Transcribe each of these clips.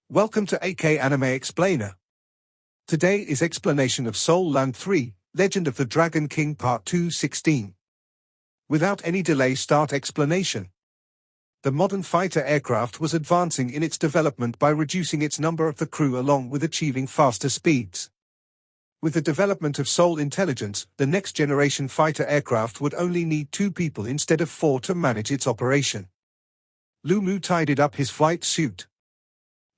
Welcome to AK Anime Explainer. Today is explanation of Soul Land 3, Legend of the Dragon King Part 2:16. Without any delay, start explanation. The modern fighter aircraft was advancing in its development by reducing its number of the crew along with achieving faster speeds. With the development of Soul Intelligence, the next generation fighter aircraft would only need 2 people instead of 4 to manage its operation. Lu Mu tidied up his flight suit.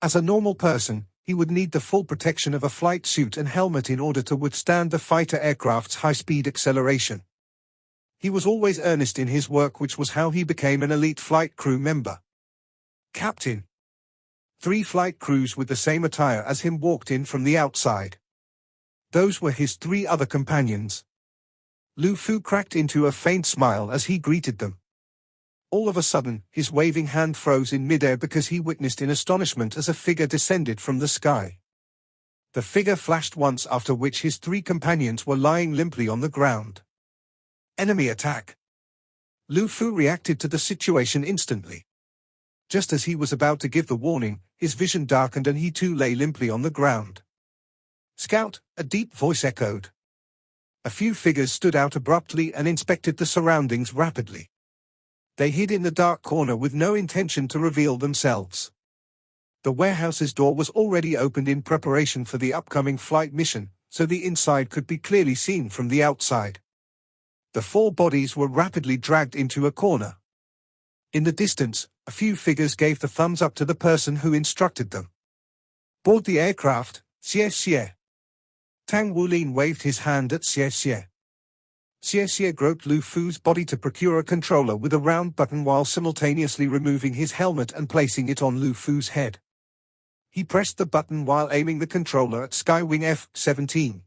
As a normal person, he would need the full protection of a flight suit and helmet in order to withstand the fighter aircraft's high-speed acceleration. He was always earnest in his work, which was how he became an elite flight crew member. Captain. 3 flight crews with the same attire as him walked in from the outside. Those were his 3 other companions. Lu Fu cracked into a faint smile as he greeted them. All of a sudden, his waving hand froze in midair because he witnessed in astonishment as a figure descended from the sky. The figure flashed once, after which his 3 companions were lying limply on the ground. Enemy attack. Lu Fu reacted to the situation instantly. Just as he was about to give the warning, his vision darkened and he too lay limply on the ground. Scout, a deep voice echoed. A few figures stood out abruptly and inspected the surroundings rapidly. They hid in the dark corner with no intention to reveal themselves. The warehouse's door was already opened in preparation for the upcoming flight mission, so the inside could be clearly seen from the outside. The 4 bodies were rapidly dragged into a corner. In the distance, a few figures gave the thumbs up to the person who instructed them. Board the aircraft, Xie Xie. Tang Wulin waved his hand at Xie Xie. Xie Xie groped Lu Fu's body to procure a controller with a round button while simultaneously removing his helmet and placing it on Lu Fu's head. He pressed the button while aiming the controller at Skywing F-17.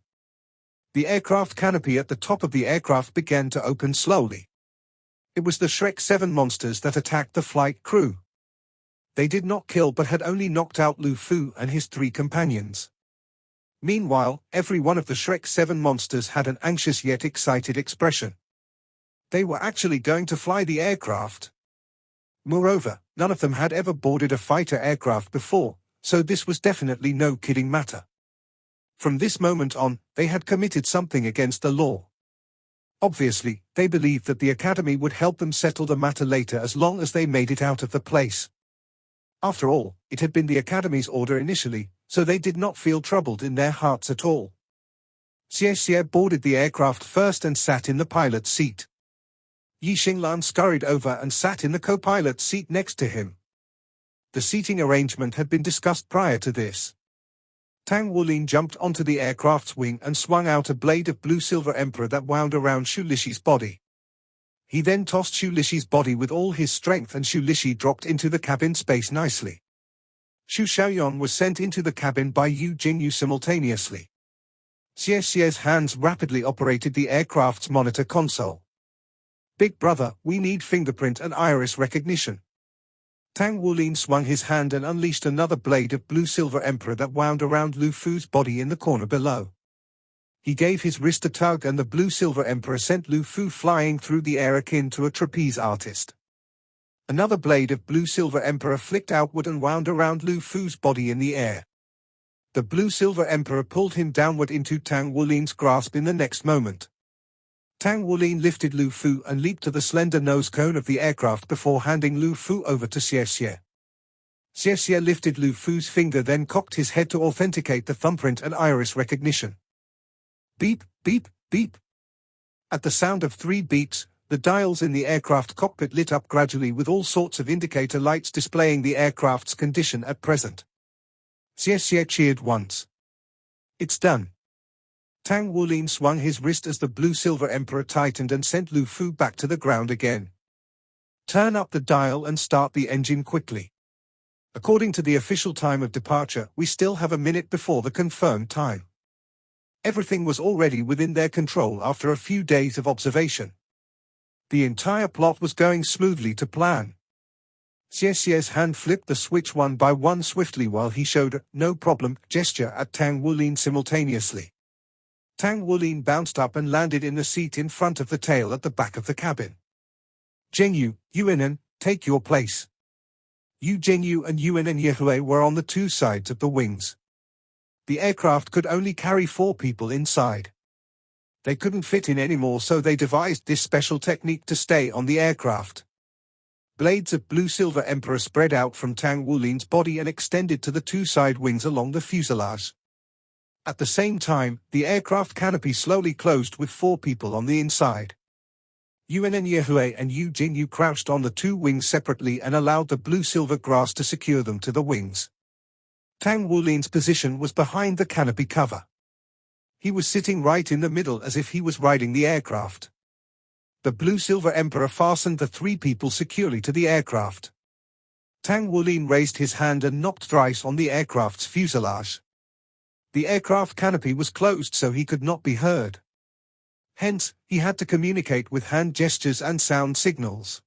The aircraft canopy at the top of the aircraft began to open slowly. It was the Shrek 7 monsters that attacked the flight crew. They did not kill but had only knocked out Lu Fu and his 3 companions. Meanwhile, every one of the Shrek 7 monsters had an anxious yet excited expression. They were actually going to fly the aircraft. Moreover, none of them had ever boarded a fighter aircraft before, so this was definitely no kidding matter. From this moment on, they had committed something against the law. Obviously, they believed that the Academy would help them settle the matter later as long as they made it out of the place. After all, it had been the Academy's order initially, so they did not feel troubled in their hearts at all. Xie Xie boarded the aircraft first and sat in the pilot's seat. Yi Xinglan scurried over and sat in the co-pilot's seat next to him. The seating arrangement had been discussed prior to this. Tang Wulin jumped onto the aircraft's wing and swung out a blade of blue silver emperor that wound around Xu Lishi's body. He then tossed Xu Lishi's body with all his strength and Xu Lishi dropped into the cabin space nicely. Xu Xiaoyong was sent into the cabin by Yu Jingyu simultaneously. Xie Xie's hands rapidly operated the aircraft's monitor console. Big brother, we need fingerprint and iris recognition. Tang Wulin swung his hand and unleashed another blade of blue-silver emperor that wound around Lu Fu's body in the corner below. He gave his wrist a tug and the blue-silver emperor sent Lu Fu flying through the air akin to a trapeze artist. Another blade of blue-silver emperor flicked outward and wound around Lu Fu's body in the air. The blue-silver emperor pulled him downward into Tang Wulin's grasp in the next moment. Tang Wulin lifted Lu Fu and leaped to the slender nose cone of the aircraft before handing Lu Fu over to Xie Xie. Xie Xie lifted Lu Fu's finger, then cocked his head to authenticate the thumbprint and iris recognition. Beep, beep, beep. At the sound of 3 beeps, the dials in the aircraft cockpit lit up gradually with all sorts of indicator lights displaying the aircraft's condition at present. Xie Xie cheered once. It's done. Tang Wulin swung his wrist as the blue-silver emperor tightened and sent Lu Fu back to the ground again. Turn up the dial and start the engine quickly. According to the official time of departure, we still have a minute before the confirmed time. Everything was already within their control after a few days of observation. The entire plot was going smoothly to plan. Xie Xie's hand flipped the switch one by one swiftly while he showed a "no problem" gesture at Tang Wulin simultaneously. Tang Wulin bounced up and landed in the seat in front of the tail at the back of the cabin. Zhengyu, Yuanan, take your place. Yu Jingyu and Yuan and Yehui were on the two sides of the wings. The aircraft could only carry 4 people inside. They couldn't fit in anymore, so they devised this special technique to stay on the aircraft. Blades of blue silver emperor spread out from Tang Wulin's body and extended to the two side wings along the fuselage. At the same time, the aircraft canopy slowly closed with 4 people on the inside. Yuan and Yehui and Yu Jingyu crouched on the two wings separately and allowed the blue-silver grass to secure them to the wings. Tang Wulin's position was behind the canopy cover. He was sitting right in the middle as if he was riding the aircraft. The blue-silver emperor fastened the 3 people securely to the aircraft. Tang Wulin raised his hand and knocked thrice on the aircraft's fuselage. The aircraft canopy was closed so he could not be heard. Hence, he had to communicate with hand gestures and sound signals.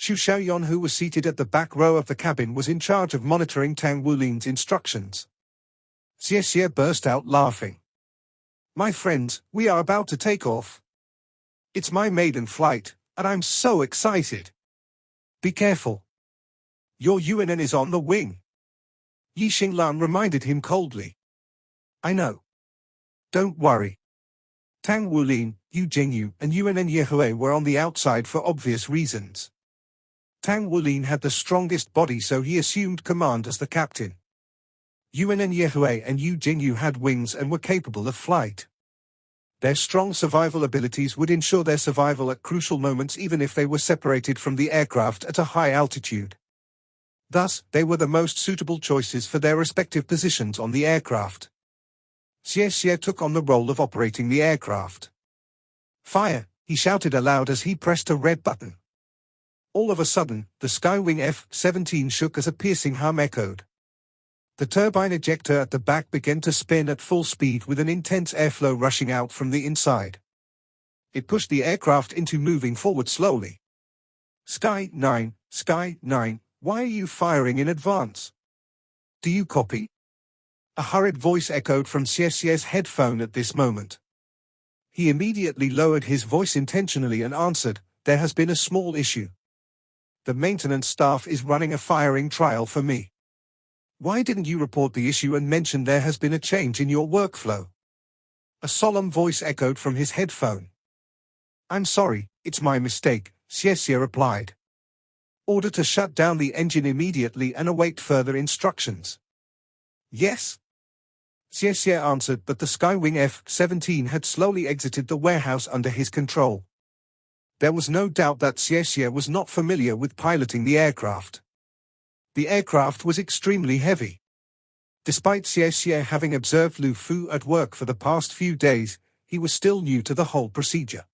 Xu Xiaoyan, who was seated at the back row of the cabin, was in charge of monitoring Tang Wulin's instructions. Xie Xie burst out laughing. "My friends, we are about to take off. It's my maiden flight, and I'm so excited. Be careful. Your Yuanen is on the wing." Yi Xinglan reminded him coldly. "I know. Don't worry." Tang Wulin, Yu Jingyu, and Yuan and Yehui were on the outside for obvious reasons. Tang Wulin had the strongest body, so he assumed command as the captain. Yuan and Yehui and Yu Jingyu had wings and were capable of flight. Their strong survival abilities would ensure their survival at crucial moments, even if they were separated from the aircraft at a high altitude. Thus, they were the most suitable choices for their respective positions on the aircraft. Xie Xie took on the role of operating the aircraft. "Fire!" he shouted aloud as he pressed a red button. All of a sudden, the Skywing F-17 shook as a piercing hum echoed. The turbine ejector at the back began to spin at full speed with an intense airflow rushing out from the inside. It pushed the aircraft into moving forward slowly. Sky 9, why are you firing in advance? Do you copy?" A hurried voice echoed from Xie Xie's headphone at this moment. He immediately lowered his voice intentionally and answered, "There has been a small issue. The maintenance staff is running a firing trial for me. Why didn't you report the issue and mention there has been a change in your workflow?" A solemn voice echoed from his headphone. "I'm sorry, it's my mistake," Xie Xie replied. "Order to shut down the engine immediately and await further instructions." "Yes." Xie Xie answered, but the Skywing F-17 had slowly exited the warehouse under his control. There was no doubt that Xie Xie was not familiar with piloting the aircraft. The aircraft was extremely heavy. Despite Xie Xie having observed Lu Fu at work for the past few days, he was still new to the whole procedure.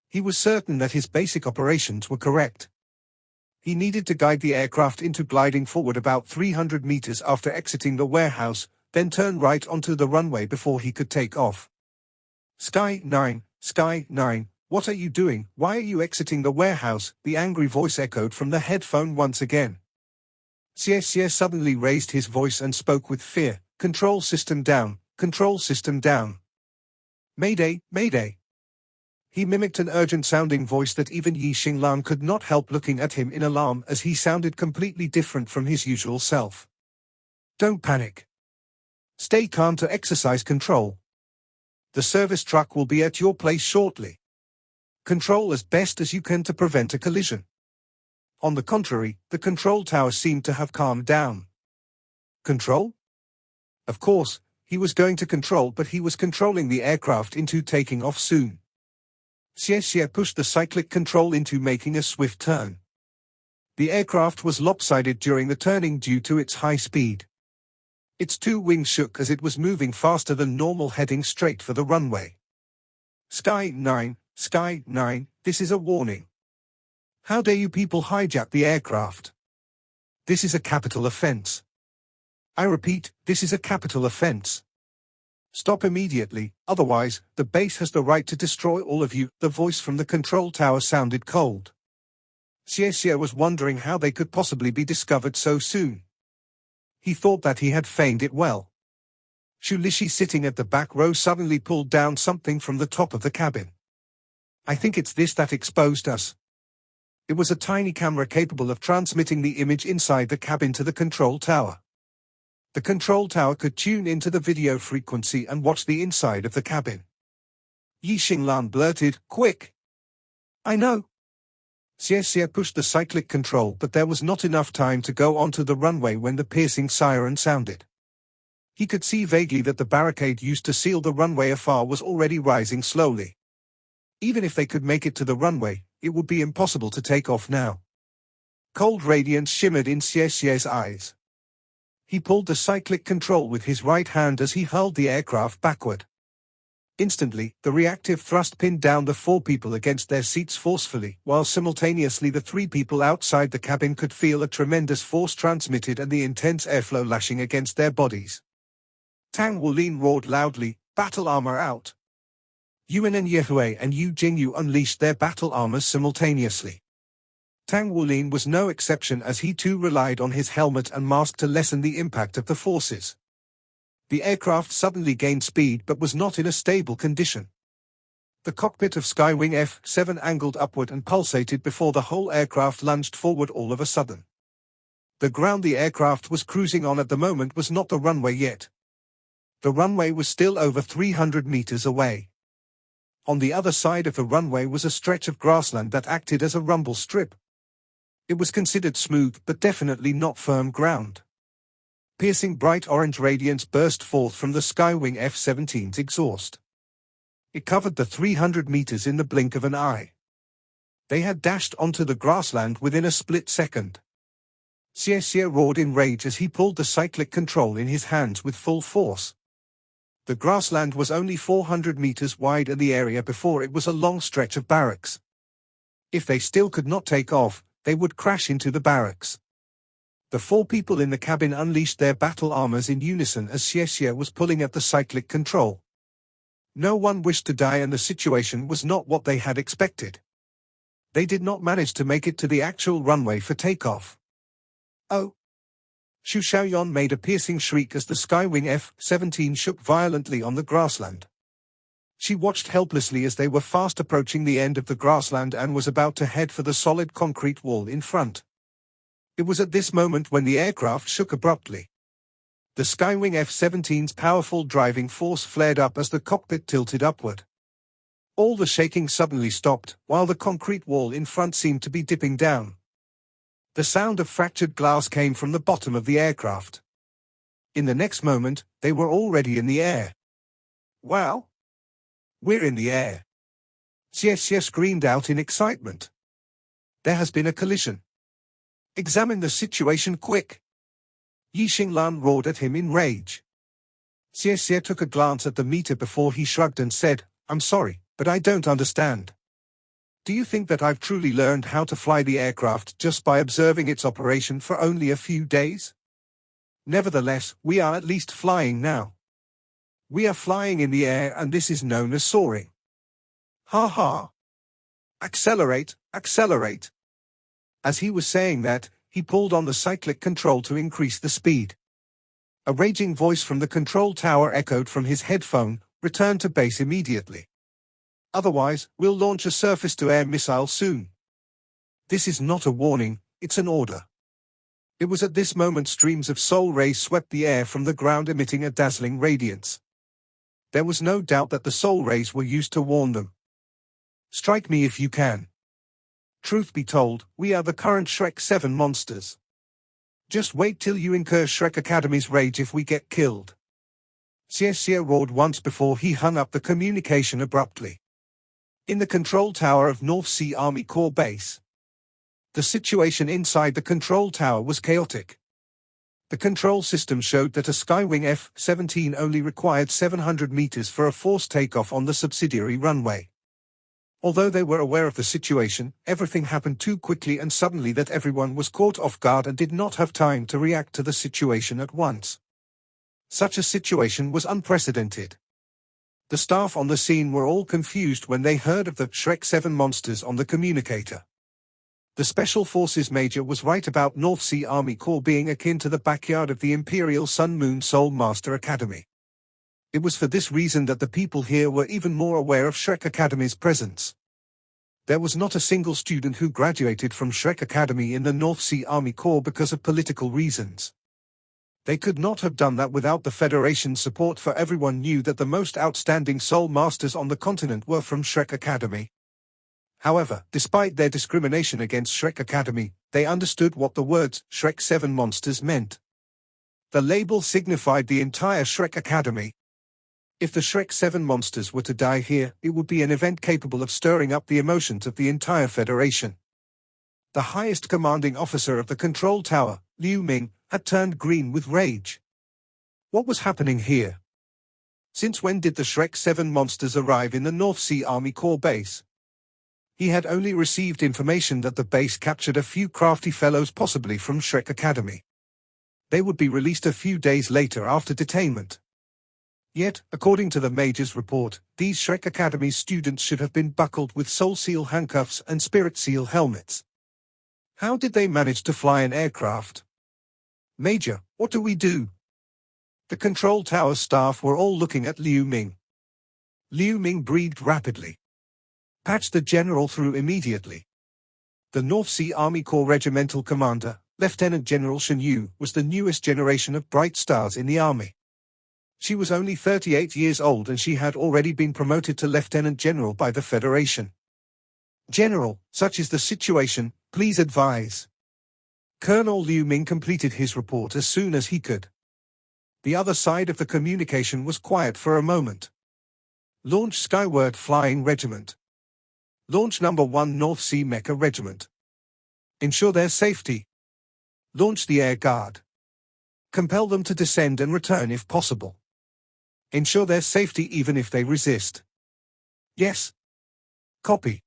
He was certain that his basic operations were correct. He needed to guide the aircraft into gliding forward about 300 meters after exiting the warehouse, then turn right onto the runway before he could take off. Sky 9, what are you doing? Why are you exiting the warehouse?" the angry voice echoed from the headphone once again. Xie Xie suddenly raised his voice and spoke with fear, "Control system down, control system down. Mayday, mayday." He mimicked an urgent-sounding voice that even Yi Xinglan could not help looking at him in alarm, as he sounded completely different from his usual self. "Don't panic. Stay calm to exercise control. The service truck will be at your place shortly. Control as best as you can to prevent a collision." On the contrary, the control tower seemed to have calmed down. Control? Of course, he was going to control, but he was controlling the aircraft into taking off soon. Xie Xie pushed the cyclic control into making a swift turn. The aircraft was lopsided during the turning due to its high speed. Its two wings shook as it was moving faster than normal, heading straight for the runway. Sky 9, this is a warning. How dare you people hijack the aircraft? This is a capital offense. I repeat, this is a capital offense. Stop immediately, otherwise, the base has the right to destroy all of you. The voice from the control tower sounded cold. Xie Xie was wondering how they could possibly be discovered so soon. He thought that he had feigned it well. Xu Lixi, sitting at the back row, suddenly pulled down something from the top of the cabin. "I think it's this that exposed us." It was a tiny camera capable of transmitting the image inside the cabin to the control tower. The control tower could tune into the video frequency and watch the inside of the cabin. Yi Xinglan blurted, "Quick! I know." Xie pushed the cyclic control, but there was not enough time to go onto the runway when the piercing siren sounded. He could see vaguely that the barricade used to seal the runway afar was already rising slowly. Even if they could make it to the runway, it would be impossible to take off now. Cold radiance shimmered in Xie's eyes. He pulled the cyclic control with his right hand as he hurled the aircraft backward. Instantly, the reactive thrust pinned down the 4 people against their seats forcefully, while simultaneously the 3 people outside the cabin could feel a tremendous force transmitted and the intense airflow lashing against their bodies. Tang Wulin roared loudly, "Battle armor out!" Yuan and Yehui and Yu Jingyu unleashed their battle armors simultaneously. Tang Wulin was no exception, as he too relied on his helmet and mask to lessen the impact of the forces. The aircraft suddenly gained speed but was not in a stable condition. The cockpit of Skywing F-7 angled upward and pulsated before the whole aircraft lunged forward all of a sudden. The ground the aircraft was cruising on at the moment was not the runway yet. The runway was still over 300 meters away. On the other side of the runway was a stretch of grassland that acted as a rumble strip. It was considered smooth but definitely not firm ground. Piercing bright orange radiance burst forth from the Skywing F-17's exhaust. It covered the 300 meters in the blink of an eye. They had dashed onto the grassland within a split second. Xie roared in rage as he pulled the cyclic control in his hands with full force. The grassland was only 400 meters wide and the area before it was a long stretch of barracks. If they still could not take off, they would crash into the barracks. The 4 people in the cabin unleashed their battle armors in unison as Xie was pulling at the cyclic control. No one wished to die and the situation was not what they had expected. They did not manage to make it to the actual runway for takeoff. "Oh!" Xu Xiaoyan made a piercing shriek as the Skywing F-17 shook violently on the grassland. She watched helplessly as they were fast approaching the end of the grassland and was about to head for the solid concrete wall in front. It was at this moment when the aircraft shook abruptly. The Skywing F-17's powerful driving force flared up as the cockpit tilted upward. All the shaking suddenly stopped, while the concrete wall in front seemed to be dipping down. The sound of fractured glass came from the bottom of the aircraft. In the next moment, they were already in the air. "Wow! We're in the air!" Xie screamed out in excitement. "There has been a collision. Examine the situation quick!" Yi Xinglan roared at him in rage. Xie took a glance at the meter before he shrugged and said, "I'm sorry, but I don't understand. Do you think that I've truly learned how to fly the aircraft just by observing its operation for only a few days? Nevertheless, we are at least flying now. We are flying in the air and this is known as soaring. Ha ha! Accelerate, accelerate!" As he was saying that, he pulled on the cyclic control to increase the speed. A raging voice from the control tower echoed from his headphone, "Return to base immediately. Otherwise, we'll launch a surface-to-air missile soon." This is not a warning, it's an order. It was at this moment streams of soul rays swept the air from the ground, emitting a dazzling radiance. There was no doubt that the soul rays were used to warn them. "Strike me if you can. Truth be told, we are the current Shrek 7 monsters. Just wait till you incur Shrek Academy's rage if we get killed." Xie roared once before he hung up the communication abruptly. In the control tower of North Sea Army Corps Base. The situation inside the control tower was chaotic. The control system showed that a Skywing F-17 only required 700 meters for a forced takeoff on the subsidiary runway. Although they were aware of the situation, everything happened too quickly and suddenly that everyone was caught off guard and did not have time to react to the situation at once. Such a situation was unprecedented. The staff on the scene were all confused when they heard of the Shrek 7 monsters on the communicator. The Special Forces Major was right about North Sea Army Corps being akin to the backyard of the Imperial Sun Moon Soul Master Academy. It was for this reason that the people here were even more aware of Shrek Academy's presence. There was not a single student who graduated from Shrek Academy in the North Sea Army Corps because of political reasons. They could not have done that without the Federation's support, for everyone knew that the most outstanding Soul Masters on the continent were from Shrek Academy. However, despite their discrimination against Shrek Academy, they understood what the words Shrek 7 Monsters meant. The label signified the entire Shrek Academy. If the Shrek 7 Monsters were to die here, it would be an event capable of stirring up the emotions of the entire Federation. The highest commanding officer of the control tower, Liu Ming, had turned green with rage. What was happening here? Since when did the Shrek 7 Monsters arrive in the North Sea Army Corps base? He had only received information that the base captured a few crafty fellows, possibly from Shrek Academy. They would be released a few days later after detainment. Yet, according to the Major's report, these Shrek Academy students should have been buckled with Soul Seal handcuffs and Spirit Seal helmets. How did they manage to fly an aircraft? Major, what do we do? The control tower staff were all looking at Liu Ming. Liu Ming breathed rapidly. Patch the general through immediately. The North Sea Army Corps Regimental Commander, Lieutenant General Shen Yu, was the newest generation of bright stars in the army. She was only 38 years old and she had already been promoted to Lieutenant General by the Federation. General, such is the situation, please advise. Colonel Liu Ming completed his report as soon as he could. The other side of the communication was quiet for a moment. Launch Skyward Flying Regiment. Launch Number 1 North Sea Mecha Regiment. Ensure their safety. Launch the Air Guard. Compel them to descend and return if possible. Ensure their safety even if they resist. Yes. Copy.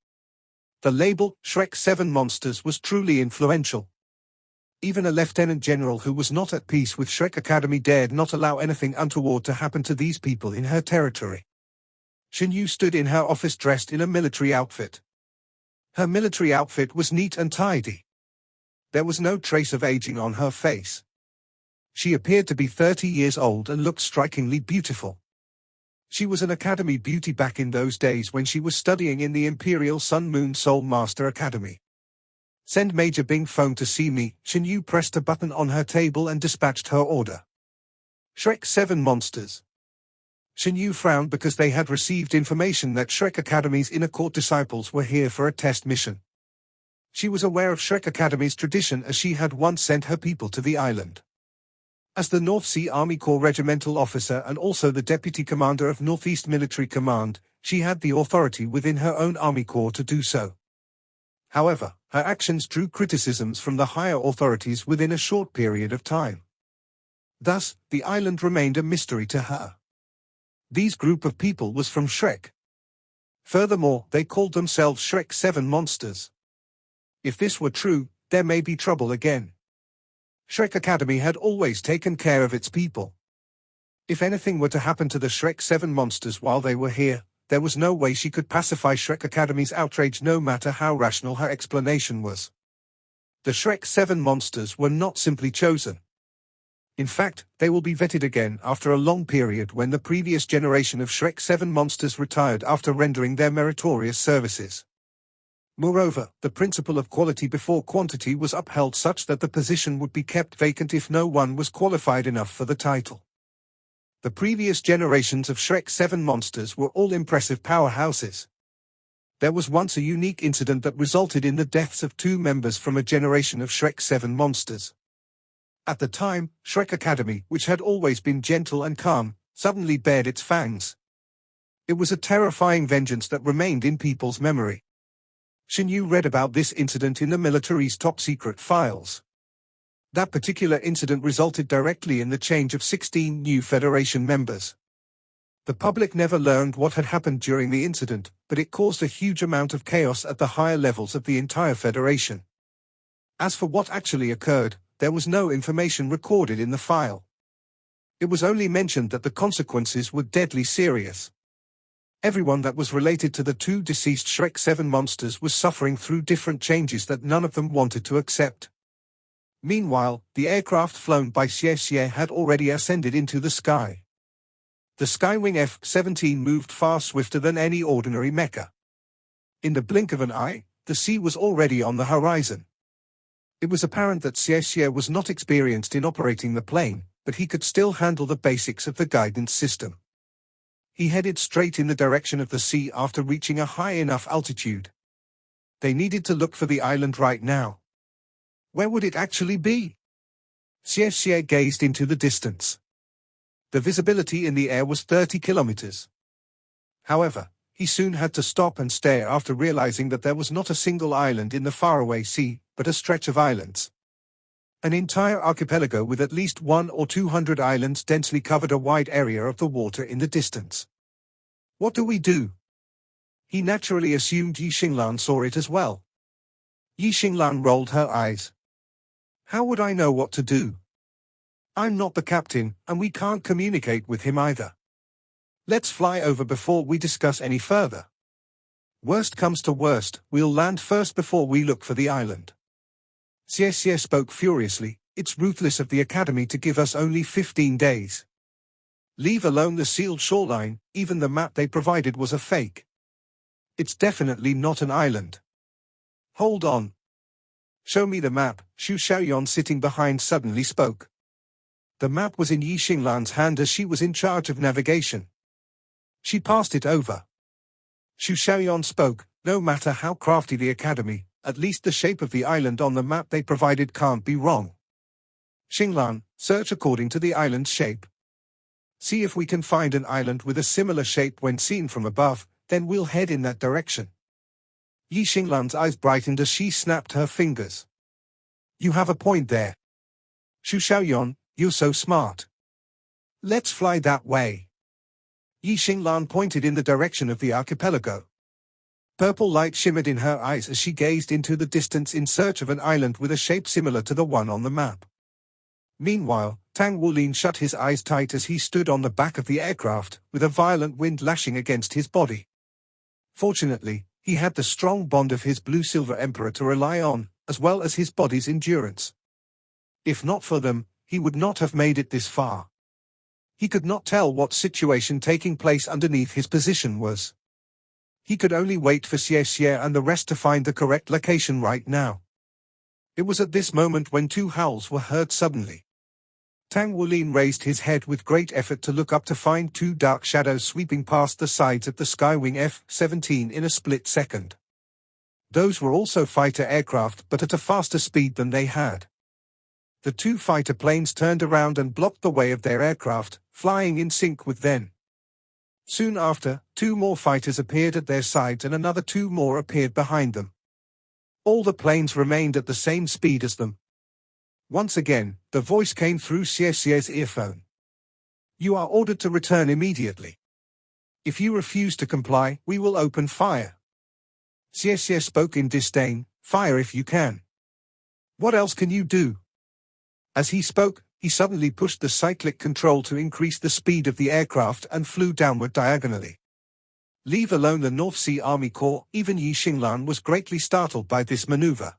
The label, Shrek 7 Monsters, was truly influential. Even a lieutenant general who was not at peace with Shrek Academy dared not allow anything untoward to happen to these people in her territory. Shen Yu stood in her office dressed in a military outfit. Her military outfit was neat and tidy. There was no trace of aging on her face. She appeared to be 30 years old and looked strikingly beautiful. She was an academy beauty back in those days when she was studying in the Imperial Sun Moon Soul Master Academy. Send Major Bing phone to see me. Shen Yu pressed a button on her table and dispatched her order. Shrek 7 Monsters. Shen Yu frowned because they had received information that Shrek Academy's inner court disciples were here for a test mission. She was aware of Shrek Academy's tradition as she had once sent her people to the island. As the North Sea Army Corps regimental officer and also the deputy commander of Northeast Military Command, she had the authority within her own Army Corps to do so. However, her actions drew criticisms from the higher authorities within a short period of time. Thus, the island remained a mystery to her. These group of people was from Shrek. Furthermore, they called themselves Shrek 7 Monsters. If this were true, there may be trouble again. Shrek Academy had always taken care of its people. If anything were to happen to the Shrek 7 Monsters while they were here, there was no way she could pacify Shrek Academy's outrage, no matter how rational her explanation was. The Shrek 7 Monsters were not simply chosen. In fact, they will be vetted again after a long period when the previous generation of Shrek 7 Monsters retired after rendering their meritorious services. Moreover, the principle of quality before quantity was upheld such that the position would be kept vacant if no one was qualified enough for the title. The previous generations of Shrek 7 Monsters were all impressive powerhouses. There was once a unique incident that resulted in the deaths of 2 members from a generation of Shrek 7 Monsters. At the time, Shrek Academy, which had always been gentle and calm, suddenly bared its fangs. It was a terrifying vengeance that remained in people's memory. Shen Yu read about this incident in the military's top-secret files. That particular incident resulted directly in the change of 16 new Federation members. The public never learned what had happened during the incident, but it caused a huge amount of chaos at the higher levels of the entire Federation. As for what actually occurred, there was no information recorded in the file. It was only mentioned that the consequences were deadly serious. Everyone that was related to the 2 deceased Shrek 7 Monsters was suffering through different changes that none of them wanted to accept. Meanwhile, the aircraft flown by Xie Xie had already ascended into the sky. The Skywing F-17 moved far swifter than any ordinary mecha. In the blink of an eye, the sea was already on the horizon. It was apparent that Xie was not experienced in operating the plane, but he could still handle the basics of the guidance system. He headed straight in the direction of the sea after reaching a high enough altitude. They needed to look for the island right now. Where would it actually be? Xie gazed into the distance. The visibility in the air was 30 kilometers. However, he soon had to stop and stare after realizing that there was not a single island in the faraway sea, but a stretch of islands. An entire archipelago with at least 100 or 200 islands densely covered a wide area of the water in the distance. What do we do? He naturally assumed Yi Xinglan saw it as well. Yi Xinglan rolled her eyes. How would I know what to do? I'm not the captain, and we can't communicate with him either. Let's fly over before we discuss any further. Worst comes to worst, we'll land first before we look for the island. Xie spoke furiously. It's ruthless of the Academy to give us only 15 days. Leave alone the sealed shoreline, even the map they provided was a fake. It's definitely not an island. Hold on. Show me the map, Xu Xiaoyan sitting behind suddenly spoke. The map was in Yi Xinglan's hand as she was in charge of navigation. She passed it over. Xu Xiaoyan spoke, no matter how crafty the Academy, at least the shape of the island on the map they provided can't be wrong. Xinglan, search according to the island's shape. See if we can find an island with a similar shape when seen from above, then we'll head in that direction. Yi Xinglan's eyes brightened as she snapped her fingers. You have a point there. Xu Xiaoyan, you're so smart. Let's fly that way. Yi Xinglan pointed in the direction of the archipelago. Purple light shimmered in her eyes as she gazed into the distance in search of an island with a shape similar to the one on the map. Meanwhile, Tang Wulin shut his eyes tight as he stood on the back of the aircraft, with a violent wind lashing against his body. Fortunately, he had the strong bond of his blue-silver emperor to rely on, as well as his body's endurance. If not for them, he would not have made it this far. He could not tell what situation taking place underneath his position was. He could only wait for Xie and the rest to find the correct location right now. It was at this moment when two howls were heard suddenly. Tang Wulin raised his head with great effort to look up to find two dark shadows sweeping past the sides of the Skywing F-17 in a split second. Those were also fighter aircraft, but at a faster speed than they had. The two fighter planes turned around and blocked the way of their aircraft, flying in sync with them. Soon after, two more fighters appeared at their sides and another two more appeared behind them. All the planes remained at the same speed as them. Once again, the voice came through Xie's earphone. You are ordered to return immediately. If you refuse to comply, we will open fire. Xie spoke in disdain, fire if you can. What else can you do? As he spoke, he suddenly pushed the cyclic control to increase the speed of the aircraft and flew downward diagonally. Leave alone the North Sea Army Corps, even Yi Xinglan was greatly startled by this maneuver.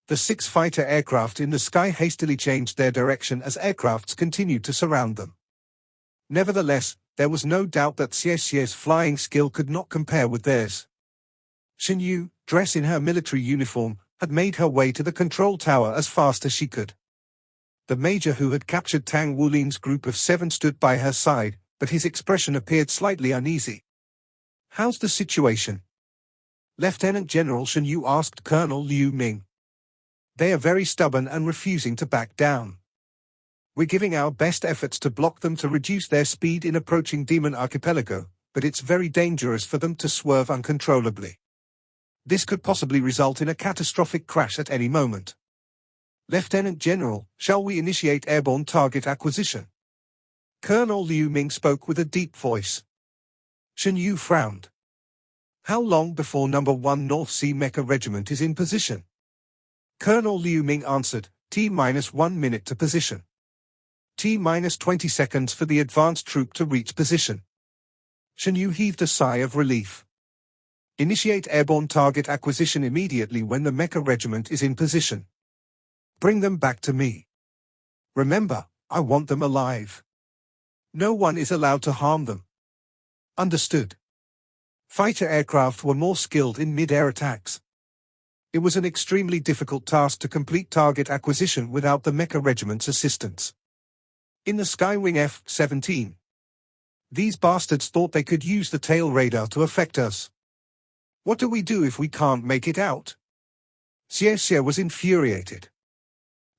The 6 fighter aircraft in the sky hastily changed their direction as aircrafts continued to surround them. Nevertheless, there was no doubt that Xie's flying skill could not compare with theirs. Shen Yu, dressed in her military uniform, had made her way to the control tower as fast as she could. The major who had captured Tang Wulin's group of 7 stood by her side, but his expression appeared slightly uneasy. How's the situation? Lieutenant General Shen Yu asked Colonel Liu Ming. They are very stubborn and refusing to back down. We're giving our best efforts to block them to reduce their speed in approaching Demon Archipelago, but it's very dangerous for them to swerve uncontrollably. This could possibly result in a catastrophic crash at any moment. Lieutenant General, shall we initiate airborne target acquisition? Colonel Liu Ming spoke with a deep voice. Shen Yu frowned. How long before No. 1 North Sea Mecha Regiment is in position? Colonel Liu Ming answered, T-1 minute to position. T-20 seconds for the advanced troop to reach position. Shen Yu heaved a sigh of relief. Initiate airborne target acquisition immediately when the Mecha Regiment is in position. Bring them back to me. Remember, I want them alive. No one is allowed to harm them. Understood. Fighter aircraft were more skilled in mid-air attacks. It was an extremely difficult task to complete target acquisition without the Mecha Regiment's assistance. In the Skywing F-17, these bastards thought they could use the tail radar to affect us. What do we do if we can't make it out? Xie was infuriated.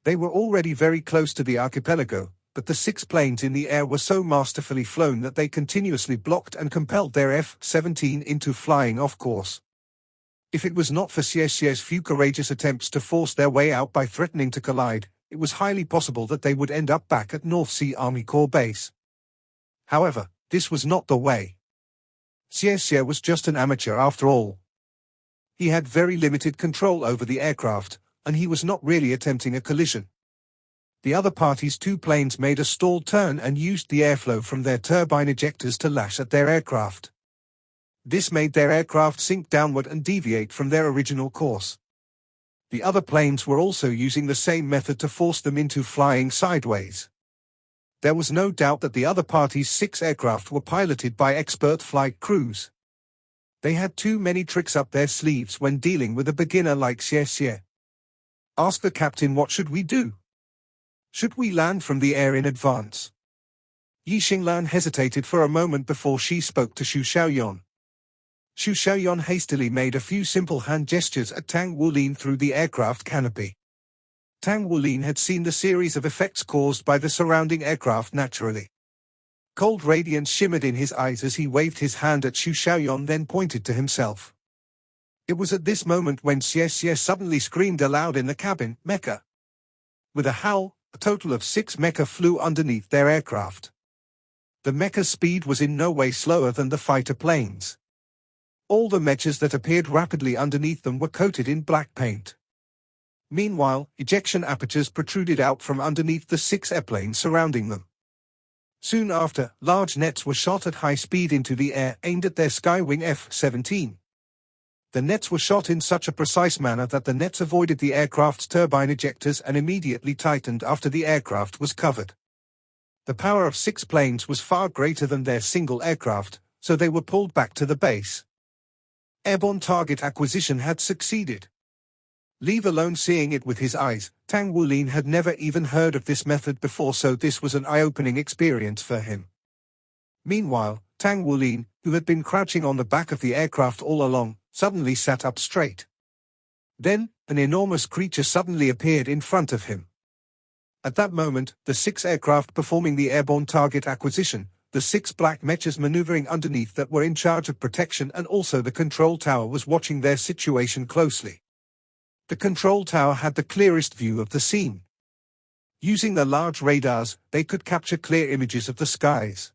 They were already very close to the archipelago, but the 6 planes in the air were so masterfully flown that they continuously blocked and compelled their F-17 into flying off course. If it was not for Xie's few courageous attempts to force their way out by threatening to collide, it was highly possible that they would end up back at North Sea Army Corps Base. However, this was not the way. Xie was just an amateur after all. He had very limited control over the aircraft, and he was not really attempting a collision. The other party's 2 planes made a stalled turn and used the airflow from their turbine ejectors to lash at their aircraft. This made their aircraft sink downward and deviate from their original course. The other planes were also using the same method to force them into flying sideways. There was no doubt that the other party's 6 aircraft were piloted by expert flight crews. They had too many tricks up their sleeves when dealing with a beginner like Xie. Ask the captain, what should we do? Should we land from the air in advance? Yi Xinglan hesitated for a moment before she spoke to Xu Xiaoyan. Xu Xiaoyan hastily made a few simple hand gestures at Tang Wulin through the aircraft canopy. Tang Wulin had seen the series of effects caused by the surrounding aircraft naturally. Cold radiance shimmered in his eyes as he waved his hand at Xu Xiaoyan, then pointed to himself. It was at this moment when Xie suddenly screamed aloud in the cabin, "Mecha!" With a howl, a total of 6 mecha flew underneath their aircraft. The mecha's speed was in no way slower than the fighter planes. All the mechas that appeared rapidly underneath them were coated in black paint. Meanwhile, ejection apertures protruded out from underneath the 6 airplanes surrounding them. Soon after, large nets were shot at high speed into the air, aimed at their Skywing F-17. The nets were shot in such a precise manner that the nets avoided the aircraft's turbine ejectors and immediately tightened after the aircraft was covered. The power of 6 planes was far greater than their single aircraft, so they were pulled back to the base. Airborne target acquisition had succeeded. Leave alone seeing it with his eyes, Tang Wulin had never even heard of this method before, so this was an eye-opening experience for him. Meanwhile, Tang Wulin, who had been crouching on the back of the aircraft all along, suddenly sat up straight. Then, an enormous creature suddenly appeared in front of him. At that moment, the 6 aircraft performing the airborne target acquisition, the 6 black mechas maneuvering underneath that were in charge of protection, and also the control tower was watching their situation closely. The control tower had the clearest view of the scene. Using the large radars, they could capture clear images of the skies.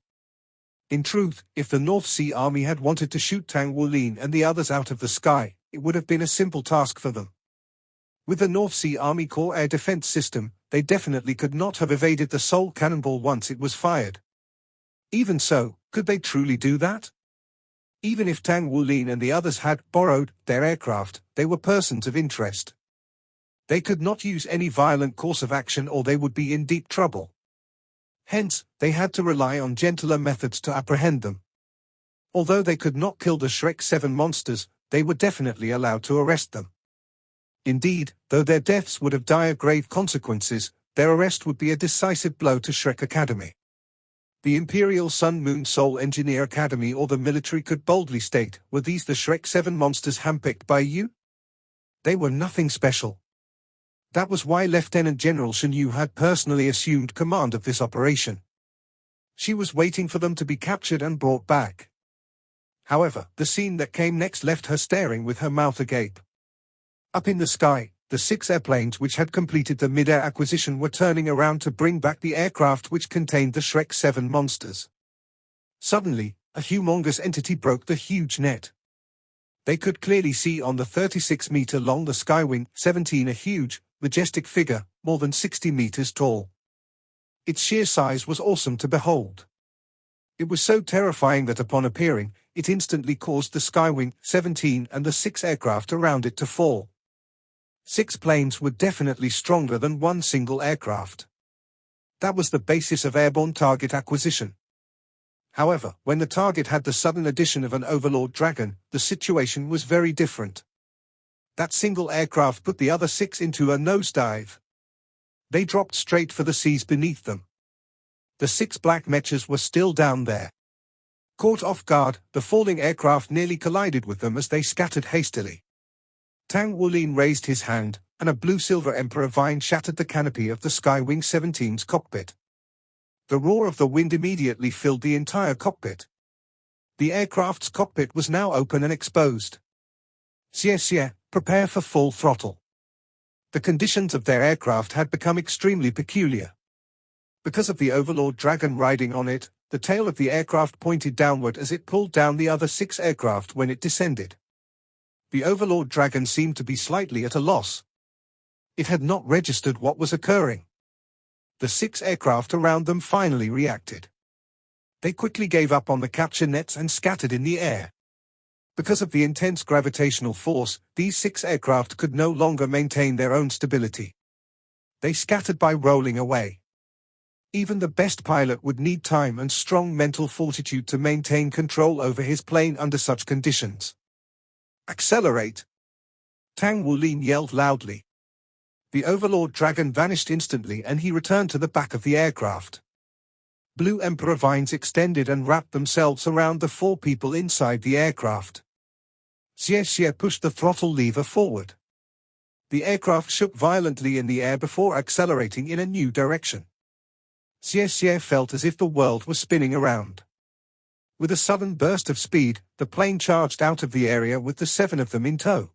In truth, if the North Sea Army had wanted to shoot Tang Wulin and the others out of the sky, it would have been a simple task for them. With the North Sea Army Corps air defense system, they definitely could not have evaded the Soul Cannonball once it was fired. Even so, could they truly do that? Even if Tang Wulin and the others had borrowed their aircraft, they were persons of interest. They could not use any violent course of action or they would be in deep trouble. Hence, they had to rely on gentler methods to apprehend them. Although they could not kill the Shrek 7 monsters, they were definitely allowed to arrest them. Indeed, though their deaths would have dire grave consequences, their arrest would be a decisive blow to Shrek Academy. The Imperial Sun Moon Soul Engineer Academy or the military could boldly state, were these the Shrek 7 monsters handpicked by you? They were nothing special. That was why Lieutenant General Shen Yu had personally assumed command of this operation. She was waiting for them to be captured and brought back. However, the scene that came next left her staring with her mouth agape. Up in the sky, the 6 airplanes which had completed the mid-air acquisition were turning around to bring back the aircraft which contained the Shrek 7 monsters. Suddenly, a humongous entity broke the huge net. They could clearly see on the 36-meter-long the Skywing 17 a huge, majestic figure, more than 60 meters tall. Its sheer size was awesome to behold. It was so terrifying that upon appearing, it instantly caused the Skywing 17 and the 6 aircraft around it to fall. 6 planes were definitely stronger than one single aircraft. That was the basis of airborne target acquisition. However, when the target had the sudden addition of an Overlord Dragon, the situation was very different. That single aircraft put the other 6 into a nosedive. They dropped straight for the seas beneath them. The 6 black mechas were still down there. Caught off guard, the falling aircraft nearly collided with them as they scattered hastily. Tang Wulin raised his hand, and a blue-silver Emperor vine shattered the canopy of the Skywing 17's cockpit. The roar of the wind immediately filled the entire cockpit. The aircraft's cockpit was now open and exposed. Xie, prepare for full throttle. The conditions of their aircraft had become extremely peculiar. Because of the Overlord Dragon riding on it, the tail of the aircraft pointed downward as it pulled down the other 6 aircraft when it descended. The Overlord Dragon seemed to be slightly at a loss. It had not registered what was occurring. The 6 aircraft around them finally reacted. They quickly gave up on the capture nets and scattered in the air. Because of the intense gravitational force, these 6 aircraft could no longer maintain their own stability. They scattered by rolling away. Even the best pilot would need time and strong mental fortitude to maintain control over his plane under such conditions. Accelerate! Tang Wulin yelled loudly. The Overlord Dragon vanished instantly and he returned to the back of the aircraft. Blue Emperor vines extended and wrapped themselves around the 4 people inside the aircraft. Xie pushed the throttle lever forward. The aircraft shook violently in the air before accelerating in a new direction. Xie felt as if the world was spinning around. With a sudden burst of speed, the plane charged out of the area with the 7 of them in tow.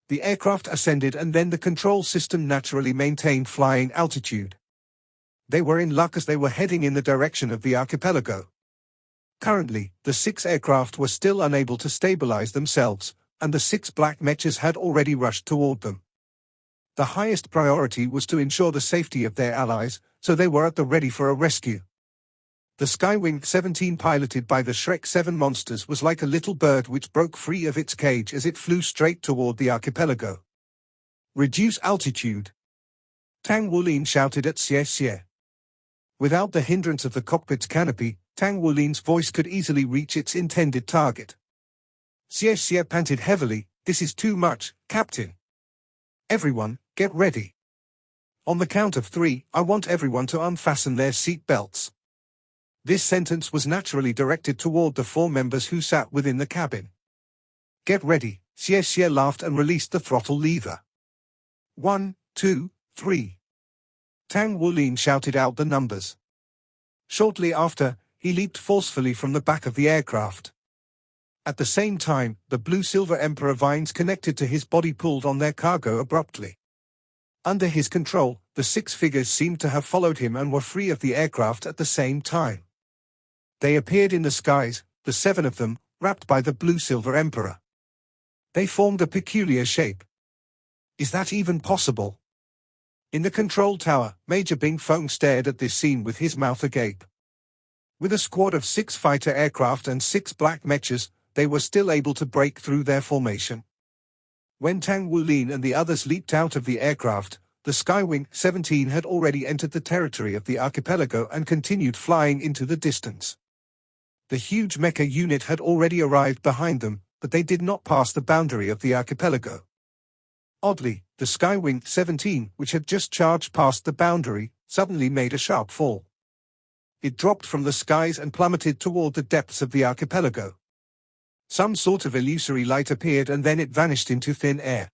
The aircraft ascended and then the control system naturally maintained flying altitude. They were in luck as they were heading in the direction of the archipelago. Currently, the 6 aircraft were still unable to stabilize themselves, and the 6 black mechas had already rushed toward them. The highest priority was to ensure the safety of their allies, so they were at the ready for a rescue. The Skywing 17 piloted by the Shrek 7 monsters was like a little bird which broke free of its cage as it flew straight toward the archipelago. Reduce altitude! Tang Wulin shouted at Xie. Without the hindrance of the cockpit's canopy, Tang Wulin's voice could easily reach its intended target. Xie panted heavily, "This is too much, Captain. Everyone, get ready. On the count of 3, I want everyone to unfasten their seat belts." This sentence was naturally directed toward the 4 members who sat within the cabin. "Get ready," Xie laughed and released the throttle lever. 1, 2, 3. Tang Wulin shouted out the numbers. Shortly after, he leaped forcefully from the back of the aircraft. At the same time, the blue-silver Emperor vines connected to his body pulled on their cargo abruptly. Under his control, the 6 figures seemed to have followed him and were free of the aircraft at the same time. They appeared in the skies, the 7 of them, wrapped by the blue-silver Emperor. They formed a peculiar shape. Is that even possible? In the control tower, Major Bing Feng stared at this scene with his mouth agape. With a squad of 6 fighter aircraft and 6 black mechas, they were still able to break through their formation. When Tang Wulin and the others leaped out of the aircraft, the Skywing 17 had already entered the territory of the archipelago and continued flying into the distance. The huge mecha unit had already arrived behind them, but they did not pass the boundary of the archipelago. Oddly, the Skywing 17, which had just charged past the boundary, suddenly made a sharp fall. It dropped from the skies and plummeted toward the depths of the archipelago. Some sort of illusory light appeared and then it vanished into thin air.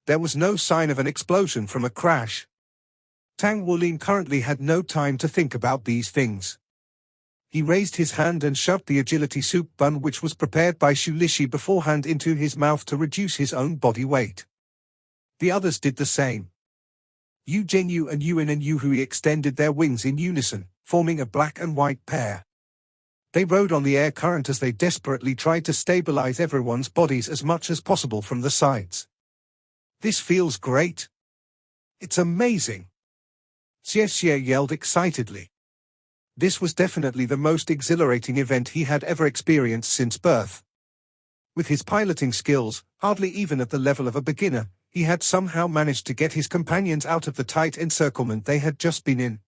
There was no sign of an explosion from a crash. Tang Wulin currently had no time to think about these things. He raised his hand and shoved the agility soup bun which was prepared by Shu Lishi beforehand into his mouth to reduce his own body weight. The others did the same. Yu Zhenyu and Yuan and Yuhui extended their wings in unison, forming a black and white pair. They rode on the air current as they desperately tried to stabilize everyone's bodies as much as possible from the sides. "This feels great. It's amazing!" Xie yelled excitedly. This was definitely the most exhilarating event he had ever experienced since birth. With his piloting skills, hardly even at the level of a beginner, he had somehow managed to get his companions out of the tight encirclement they had just been in.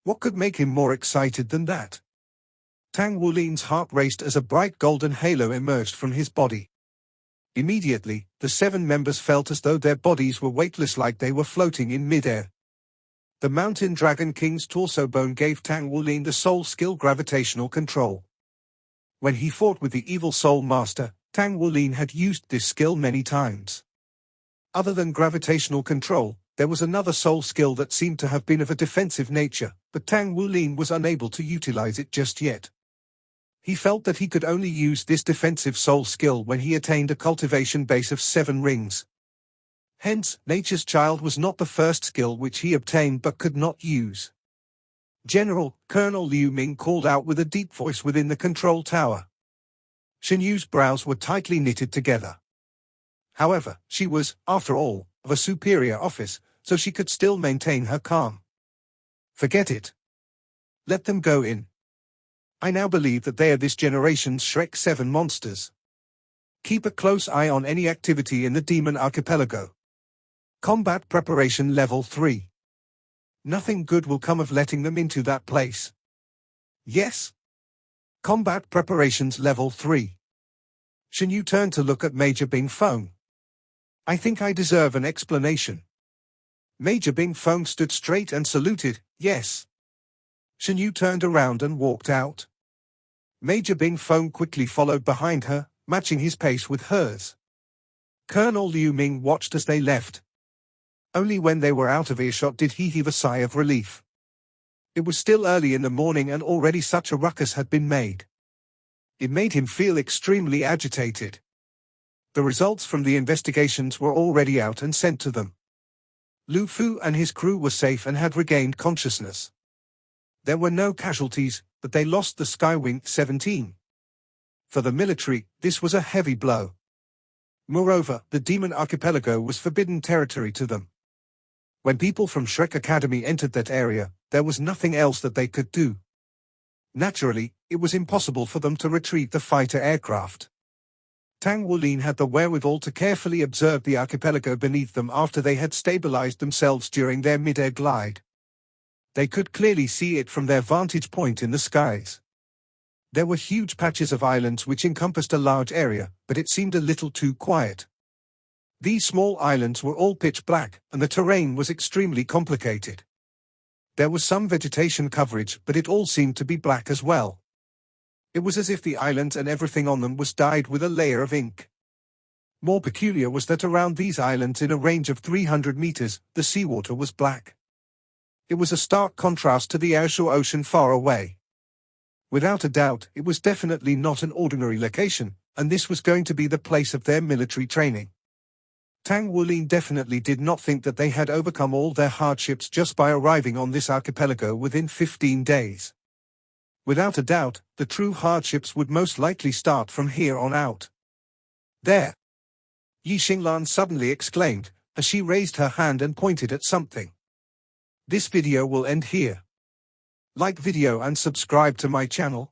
What could make him more excited than that? Tang Wulin's heart raced as a bright golden halo emerged from his body. Immediately, the 7 members felt as though their bodies were weightless, like they were floating in midair. The Mountain Dragon King's torso bone gave Tang Wulin the soul skill gravitational control. When he fought with the evil soul master, Tang Wulin had used this skill many times. Other than gravitational control, there was another soul skill that seemed to have been of a defensive nature, but Tang Wulin was unable to utilize it just yet. He felt that he could only use this defensive soul skill when he attained a cultivation base of 7 rings. Hence, Nature's Child was not the first skill which he obtained but could not use. General Colonel Liu Ming called out with a deep voice within the control tower. Shen Yu's brows were tightly knitted together. However, she was, after all, of a superior office, so she could still maintain her calm. Forget it. Let them go in. I now believe that they are this generation's Shrek 7 monsters. Keep a close eye on any activity in the Demon Archipelago. Combat Preparation Level 3. Nothing good will come of letting them into that place. Yes. Combat Preparations Level 3. Shen Yu turned to look at Major Bing Feng. I think I deserve an explanation. Major Bing Feng stood straight and saluted, yes. Shen Yu turned around and walked out. Major Bing Feng quickly followed behind her, matching his pace with hers. Colonel Liu Ming watched as they left. Only when they were out of earshot did he heave a sigh of relief. It was still early in the morning and already such a ruckus had been made. It made him feel extremely agitated. The results from the investigations were already out and sent to them. Lu Fu and his crew were safe and had regained consciousness. There were no casualties, but they lost the Skywing 17. For the military, this was a heavy blow. Moreover, the Demon Archipelago was forbidden territory to them. When people from Shrek Academy entered that area, there was nothing else that they could do. Naturally, it was impossible for them to retrieve the fighter aircraft. Tang Wulin had the wherewithal to carefully observe the archipelago beneath them after they had stabilized themselves during their mid-air glide. They could clearly see it from their vantage point in the skies. There were huge patches of islands which encompassed a large area, but it seemed a little too quiet. These small islands were all pitch black, and the terrain was extremely complicated. There was some vegetation coverage, but it all seemed to be black as well. It was as if the islands and everything on them was dyed with a layer of ink. More peculiar was that around these islands in a range of 300 meters, the seawater was black. It was a stark contrast to the azure ocean far away. Without a doubt, it was definitely not an ordinary location, and this was going to be the place of their military training. Tang Wulin definitely did not think that they had overcome all their hardships just by arriving on this archipelago within 15 days. Without a doubt, the true hardships would most likely start from here on out. There! Yi Xinglan suddenly exclaimed, as she raised her hand and pointed at something. This video will end here. Like video and subscribe to my channel.